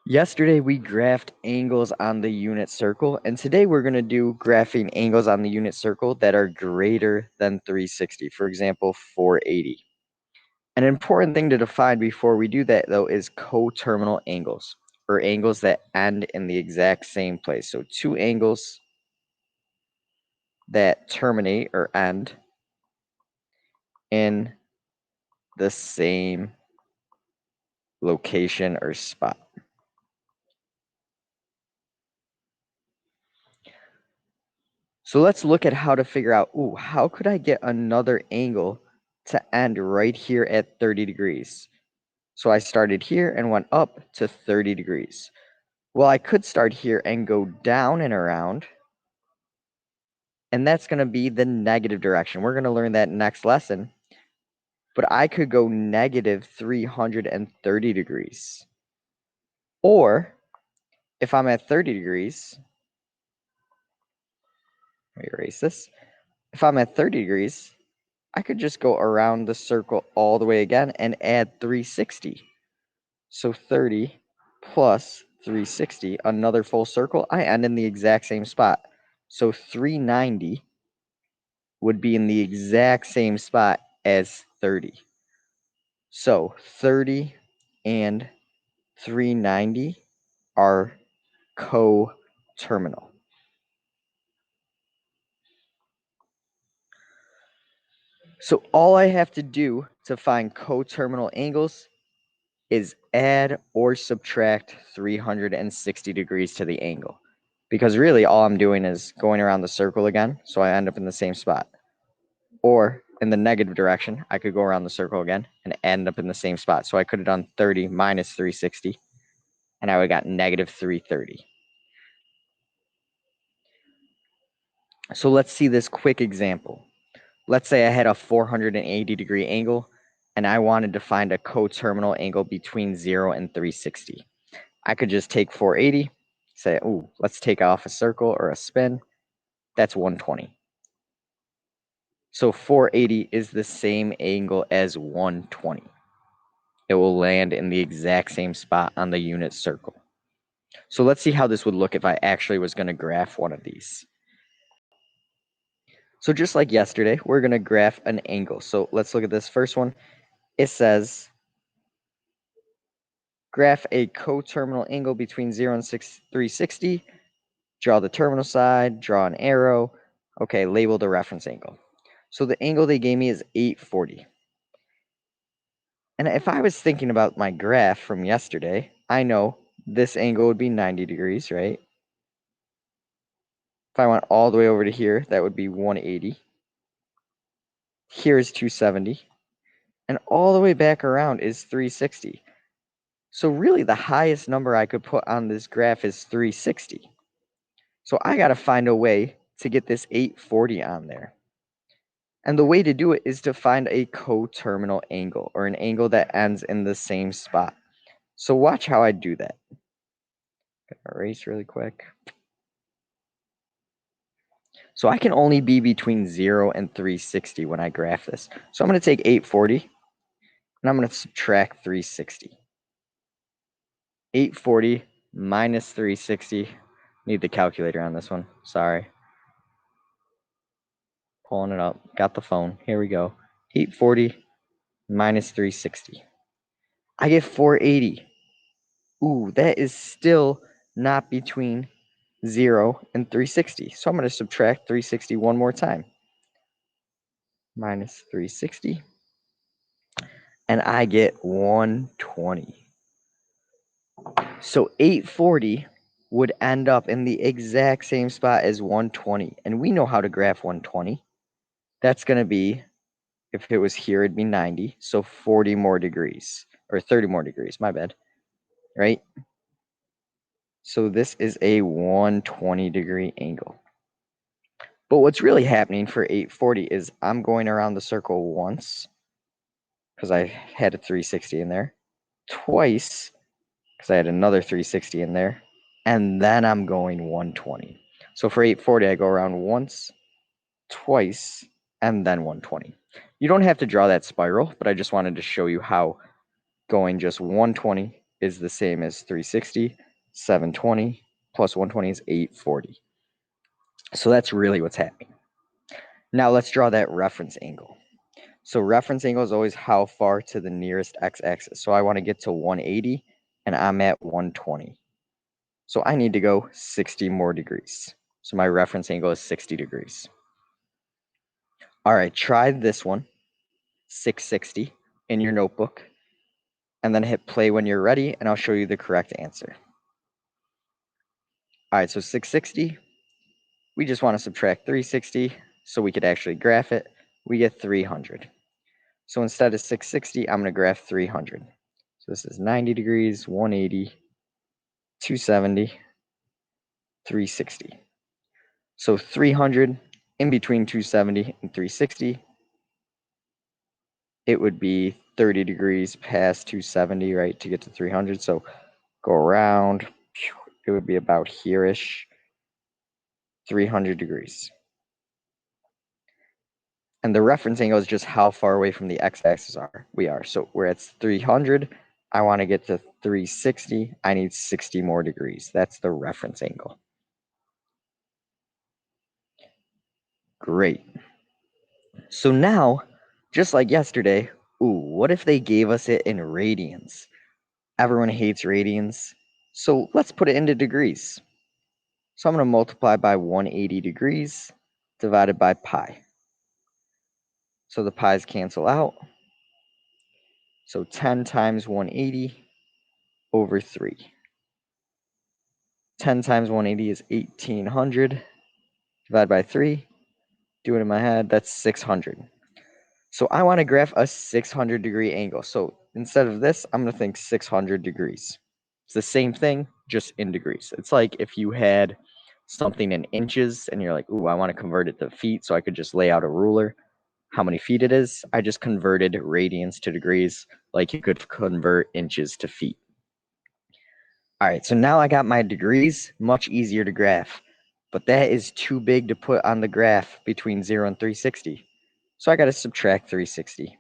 Yesterday we graphed angles on the unit circle, and today we're going to do graphing angles on the unit circle that are greater than 360, for example, 480. An important thing to define before we do that, though, is coterminal angles, or angles that end in the exact same place. So two angles that terminate or end in the same location or spot. So let's look at how to figure out, how could I get another angle to end right here at 30 degrees? So I started here and went up to 30 degrees. Well, I could start here and go down and around, and that's going to be the negative direction. We're going to learn that next lesson. But I could go negative 330 degrees. Or if I'm at 30 degrees, let me erase this. If I'm at 30 degrees, I could just go around the circle all the way again and add 360. So 30 plus 360, another full circle, I end in the exact same spot. So 390 would be in the exact same spot as 30. So 30 and 390 are coterminal. So all I have to do to find coterminal angles is add or subtract 360 degrees to the angle. Because really all I'm doing is going around the circle again, so I end up in the same spot. Or in the negative direction, I could go around the circle again and end up in the same spot. So I could have done 30 minus 360, and I would have got negative 330. So let's see this quick example. Let's say I had a 480 degree angle, and I wanted to find a coterminal angle between 0 and 360. I could just take 480, say, let's take off a circle or a spin. That's 120. So 480 is the same angle as 120. It will land in the exact same spot on the unit circle. So let's see how this would look if I actually was going to graph one of these. So just like yesterday, we're going to graph an angle. So let's look at this first one. It says, graph a coterminal angle between 0 and 360. Draw the terminal side, draw an arrow. Okay, label the reference angle. So the angle they gave me is 840. And if I was thinking about my graph from yesterday, I know this angle would be 90 degrees, right? If I went all the way over to here, that would be 180. Here is 270. And all the way back around is 360. So really the highest number I could put on this graph is 360. So I got to find a way to get this 840 on there. And the way to do it is to find a coterminal angle, or an angle that ends in the same spot. So watch how I do that. Erase really quick. So I can only be between 0 and 360 when I graph this. So I'm going to take 840, and I'm going to subtract 360. 840 minus 360. Need the calculator on this one. Sorry. Pulling it up. Got the phone. Here we go. 840 minus 360. I get 480. That is still not between 0 and 360. So I'm going to subtract 360 one more time. Minus 360. And I get 120. So 840 would end up in the exact same spot as 120. And we know how to graph 120. That's going to be, if it was here, it'd be 90. So 40 more degrees, or 30 more degrees, my bad, right? So this is a 120 degree angle. But what's really happening for 840 is I'm going around the circle once, because I had a 360 in there, twice, because I had another 360 in there, and then I'm going 120. So for 840, I go around once, twice, and then 120. You don't have to draw that spiral, but I just wanted to show you how going just 120, is the same as 360. 720 plus 120 is 840. So that's really what's happening. Now let's draw that reference angle. So reference angle is always how far to the nearest x-axis. So I want to get to 180, and I'm at 120. So I need to go 60 more degrees. So my reference angle is 60 degrees. All right, try this one, 660, in your notebook, and then hit play when you're ready, and I'll show you the correct answer. All right, so 660, we just want to subtract 360 so we could actually graph it. We get 300. So instead of 660, I'm going to graph 300. So this is 90 degrees, 180, 270, 360. So 300 in between 270 and 360, it would be 30 degrees past 270, right, to get to 300. So go around, it would be about here-ish, 300 degrees. And the reference angle is just how far away from the x-axis we are. So we're at 300. I want to get to 360. I need 60 more degrees. That's the reference angle. Great. So now, just like yesterday, what if they gave us it in radians? Everyone hates radians. So let's put it into degrees. So I'm going to multiply by 180 degrees divided by pi. So the pi's cancel out. So 10 times 180 over 3. 10 times 180 is 1800. Divide by 3. Do it in my head. That's 600. So I want to graph a 600 degree angle. So instead of this, I'm going to think 600 degrees. It's the same thing, just in degrees. It's like if you had something in inches and you're like, I want to convert it to feet so I could just lay out a ruler. How many feet it is? I just converted radians to degrees like you could convert inches to feet. All right, so now I got my degrees, much easier to graph. But that is too big to put on the graph between 0 and 360. So I got to subtract 360.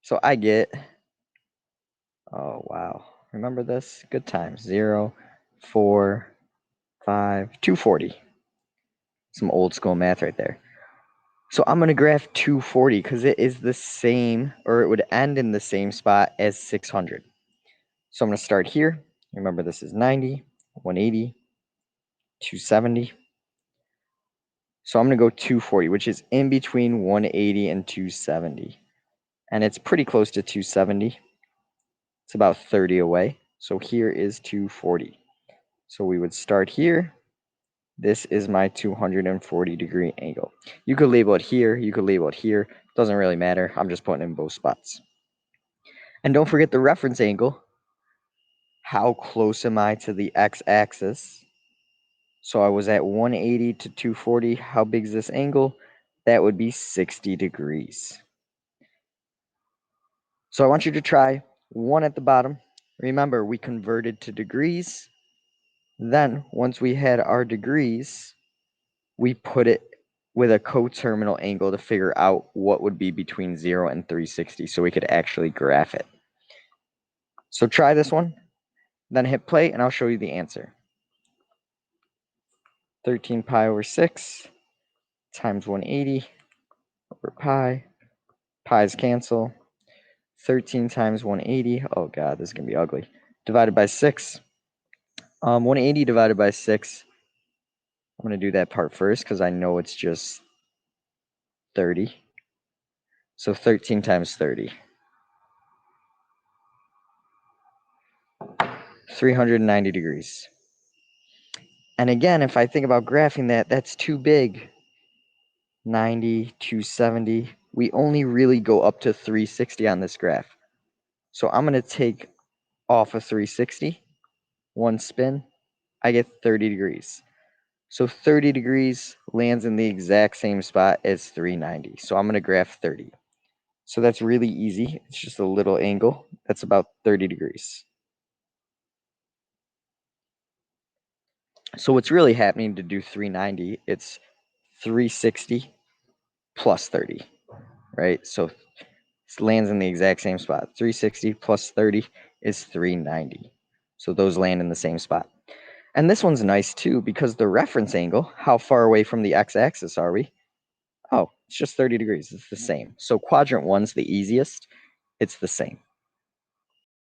So I get, oh, wow. Remember this? Good times. 0, 4, 5, 240. Some old school math right there. So I'm going to graph 240 because it is the same, or it would end in the same spot as 600. So I'm going to start here. Remember, this is 90, 180, 270. So I'm going to go 240, which is in between 180 and 270. And it's pretty close to 270. It's about 30 away. So here is 240. So we would start here. This is my 240 degree angle. You could label it here. You could label it here. Doesn't really matter. I'm just putting it in both spots. And don't forget the reference angle. How close am I to the x-axis? So I was at 180 to 240. How big is this angle? That would be 60 degrees. So I want you to try one at the bottom. Remember, we converted to degrees. Then, once we had our degrees, we put it with a coterminal angle to figure out what would be between 0 and 360 so we could actually graph it. So try this one, then hit play, and I'll show you the answer. 13 pi over 6 times 180 over pi. Pi's cancel. 13 times 180. Oh, God, this is going to be ugly. Divided by 6. 180 divided by 6. I'm going to do that part first because I know it's just 30. So 13 times 30. 390 degrees. And again, if I think about graphing that, that's too big. 90, 270. We only really go up to 360 on this graph. So I'm going to take off of 360. One spin. I get 30 degrees. So 30 degrees lands in the exact same spot as 390. So I'm going to graph 30. So that's really easy. It's just a little angle. That's about 30 degrees. So what's really happening to do 390, it's 360 plus 30, right? So lands in the exact same spot. 360 plus 30 is 390. So those land in the same spot. And this one's nice too because the reference angle, how far away from the x-axis are we? Oh, it's just 30 degrees. It's the same. So quadrant 1's the easiest. It's the same.